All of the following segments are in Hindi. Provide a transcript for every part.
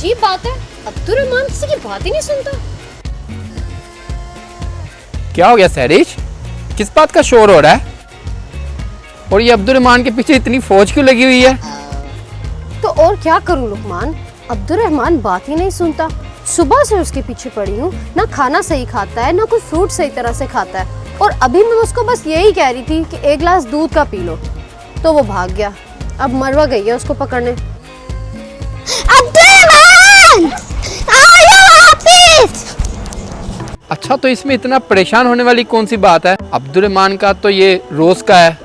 अजीब बात है, अब्दुर्रहमान किसी की बात ही नहीं सुनता। क्या हो गया सहरिश, किस बात का शोर हो रहा है? और ये अब्दुर्रहमान के पीछे इतनी फौज क्यों लगी हुई है? तो और क्या करूं लुकमान, अब्दुर्रहमान बात ही नहीं सुनता। सुबह से उसके पीछे पड़ी हूँ, ना खाना सही खाता है, ना कोई फ्रूट सही तरह से खाता है। और अभी मैं उसको बस यही कह रही थी कि एक गिलास दूध का पी लो, तो वो भाग गया। अब मरवा गई है उसको पकड़ने। अब्दुर्रहमान, आओ वापस। अच्छा, तो इसमें इतना परेशान होने वाली कौन सी बात है? अब्दुर्रहमान का तो ये रोज का है।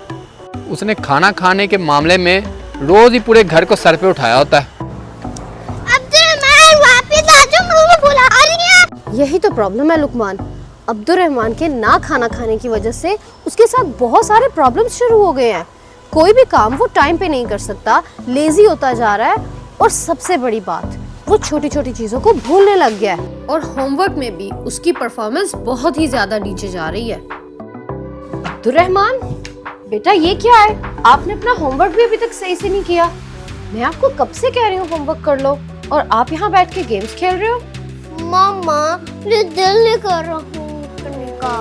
उसने खाना खाने के मामले में रोज ही पूरे घर को सर पे उठाया होता है। अब्दुर्रहमान वापस आ जाओ, मम्मा बुला रही है। यही तो प्रॉब्लम है लुकमान, अब्दुर्रहमान के ना खाना खाने की वजह से उसके साथ बहुत सारे प्रॉब्लम्स शुरू हो गए हैं। कोई भी काम वो टाइम पे नहीं कर सकता, लेजी होता जा रहा है, और सबसे बड़ी बात, वो छोटी छोटी चीजों को भूलने लग गया है। और होमवर्क में भी उसकी परफॉर्मेंस बहुत ही ज्यादा नीचे जा रही है। अब्दुर्रहमान बेटा, ये क्या है? आपने अपना होमवर्क भी अभी तक सही से नहीं किया। मैं आपको कब से कह रही हूँ होमवर्क कर लो, और आप यहाँ बैठ के गेम्स खेल रहे हो। मम्मा, मुझे दिल नहीं कर रहा हूँ करने का।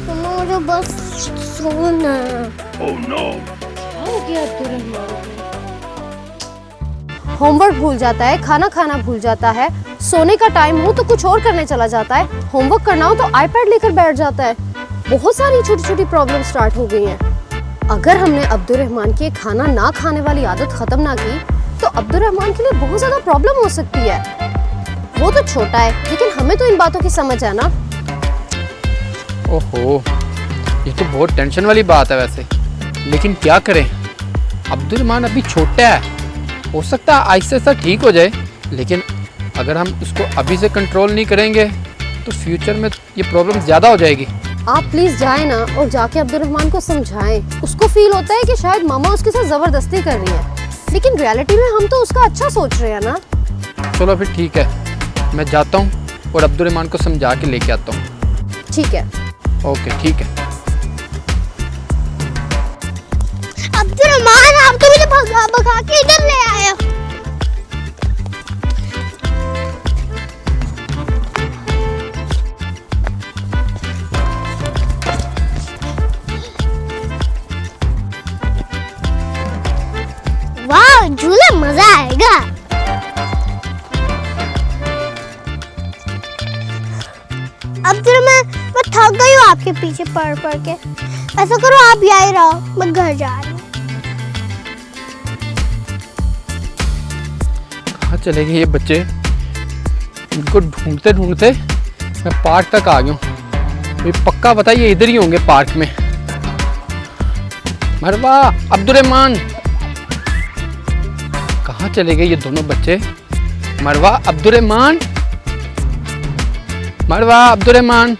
मम्मा, मुझे बस सोना है। Oh no! क्या हो गया अब्दुर्रहमान? होमवर्क भूल जाता है, खाना खाना भूल जाता है, सोने का टाइम हो तो कुछ और करने चला जाता है, होमवर्क करना हो तो आईपैड लेकर बैठ जाता है। बहुत सारी छोटी छोटी प्रॉब्लम स्टार्ट हो गई हैं। अगर हमने अब्दुर्रहमान की खाना ना खाने वाली आदत खत्म ना की तो अब्दुर्रहमान के लिए बहुत ज्यादा प्रॉब्लम हो सकती है। वो तो छोटा है, लेकिन हमें तो इन बातों की समझ है ना। ओहो, ये तो बहुत टेंशन वाली बात है वैसे, लेकिन क्या करें? अब्दुर्रहमान अभी छोटा है, हो सकता है आहिस्ता आहिस्ता ठीक हो जाए, लेकिन अगर हम उसको अभी से कंट्रोल नहीं करेंगे तो फ्यूचर में ये प्रॉब्लम ज़्यादा हो जाएगी। आप प्लीज जाएं ना और जाके अब्दुर्रहमान को समझाएं। उसको फील होता है कि शायद मामा उसके साथ जबरदस्ती कर रही है, लेकिन रियलिटी में हम तो उसका अच्छा सोच रहे हैं ना। चलो फिर ठीक है, मैं जाता हूँ और अब्दुर्रहमान को समझा के लेके आता हूँ। ठीक है। ओके, ठीक है। अब्दुर्रहमान, आप तो मुझे भगा भगा के इधर ले आए हो। वाह, झूला मजा आएगा। अब्दुर्रहमान, मैं थक गई हूँ आपके पीछे पढ़ पढ़ के। ऐसा करो, आप यहीं रहो, मैं घर जा रही हूँ। कहाँ चले गए ये बच्चे? इनको ढूंढते ढूंढते मैं पार्क तक आ गया हूँ। ये पक्का पता ये इधर ही होंगे पार्क में। मरवा, अब्दुर्रहमान, कहाँ चले गए ये दोनों बच्चे? मरवा, अब्दुर्रहमान, मरवा, अब्दुर्रहमान,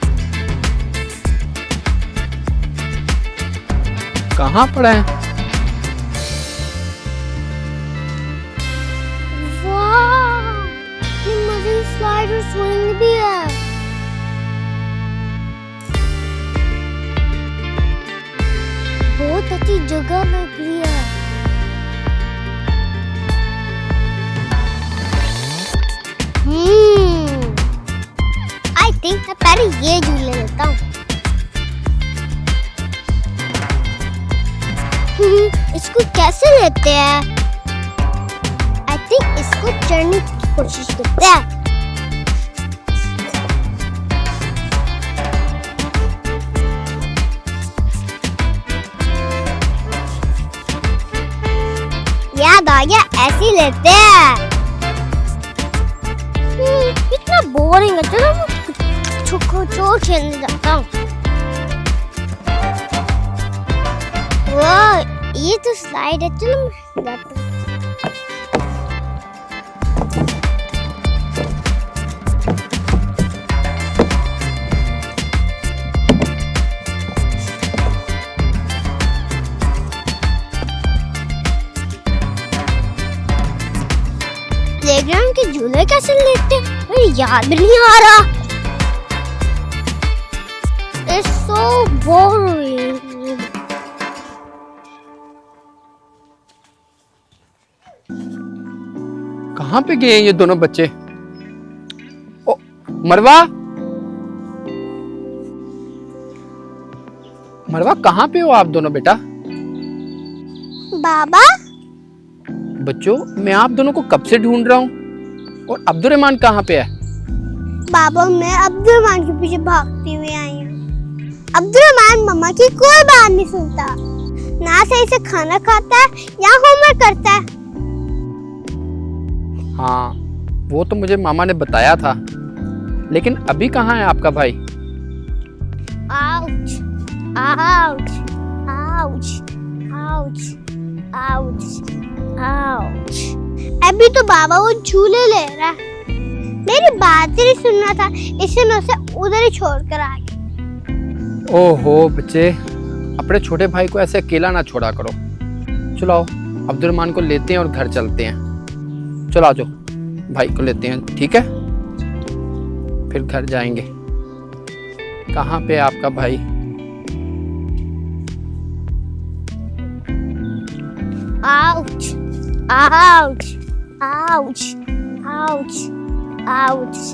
कहाँ पड़ा है? वाह, ये मजे स्लाइड और स्विंग भी है। बहुत अच्छी जगह लग रही है। आई थिंक मैं पहले ये झूले लेता हूँ। इसको कैसे लेते हैं? आई थिंक इसको चढ़ने की कोशिश करते हैं। याद आ गया, ऐसे ही लेते हैं। इतना बोरिंग है, चलो मैं चोर खेलने जाता हूँ। वाह, ये तो स्लाइड है, चलो मैं जाता हूँ। प्लेग्राउंड के झूले कैसे लेते हैं? मुझे याद भी नहीं आ रहा। It's so boring. कहाँ पे गए हैं ये दोनों बच्चे? मरवा, मरवा कहाँ पे हो आप दोनों बेटा? बाबा बच्चों, मैं आप दोनों को कब से ढूंढ रहा हूँ। और अब्दुर्रहमान कहाँ पे है? बाबा मैं अब्दुर्रहमान के पीछे भागती हुई आई हूँ। अब्दुर्रहमान मम्मा की कोई बात नहीं सुनता, ना सही से खाना खाता है या होमवर्क करता है। हाँ, वो तो मुझे मामा ने बताया था, लेकिन अभी कहाँ है आपका भाई? Ouch ouch ouch ouch ouch ouch. अभी तो बाबा वो झूले ले रहा है, मेरी बात ही नहीं सुन रहा था, इसलिए मैं उसे उधर ही छोड़ कर आ गई। ओहो बच्चे, अपने छोटे भाई को ऐसे अकेला ना छोड़ा करो। चलो आओ, अब्दुर्रहमान को लेते हैं और घर चलते हैं। चलो आ जाओ, भाई को लेते हैं, ठीक है? फिर घर जाएंगे। कहाँ पे है आपका भाई? Ouch ouch ouch ouch ouch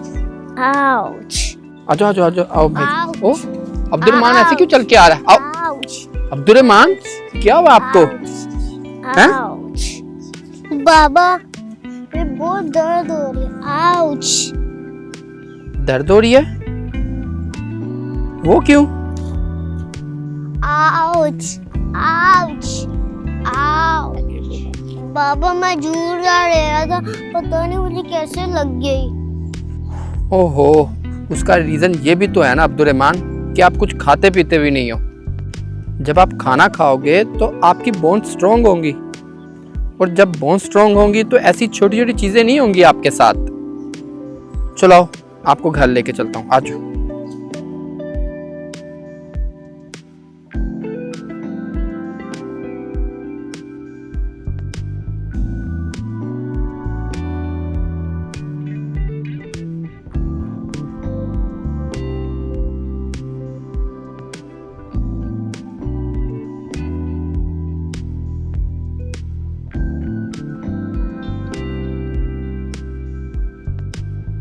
ouch आ जाओ आ जाओ आ जाओ, आओ भाई। आउच। ओ अब्दुर्रहमान ऐसे क्यों चल के आ रहा है? आओ आउच अब्दुर्रहमान, क्या हुआ आपको? हैं? आउच। बाबा मेरे बहुत दर्द हो रही है। आउच दर्द हो रही है? वो क्यों? Ouch ouch ouch. बाबा मैं झूठ जा रहा था, पता नहीं मुझे कैसे लग गई। ओहो, उसका रीजन ये भी तो है ना अब्दुर्रहमान कि आप कुछ खाते पीते भी नहीं हो। जब आप खाना खाओगे तो आपकी बोन स्ट्रांग होंगी, और जब बोन स्ट्रांग होंगी तो ऐसी छोटी छोटी चीजें नहीं होंगी आपके साथ। चलो आपको घर लेके चलता हूँ, आ जाओ।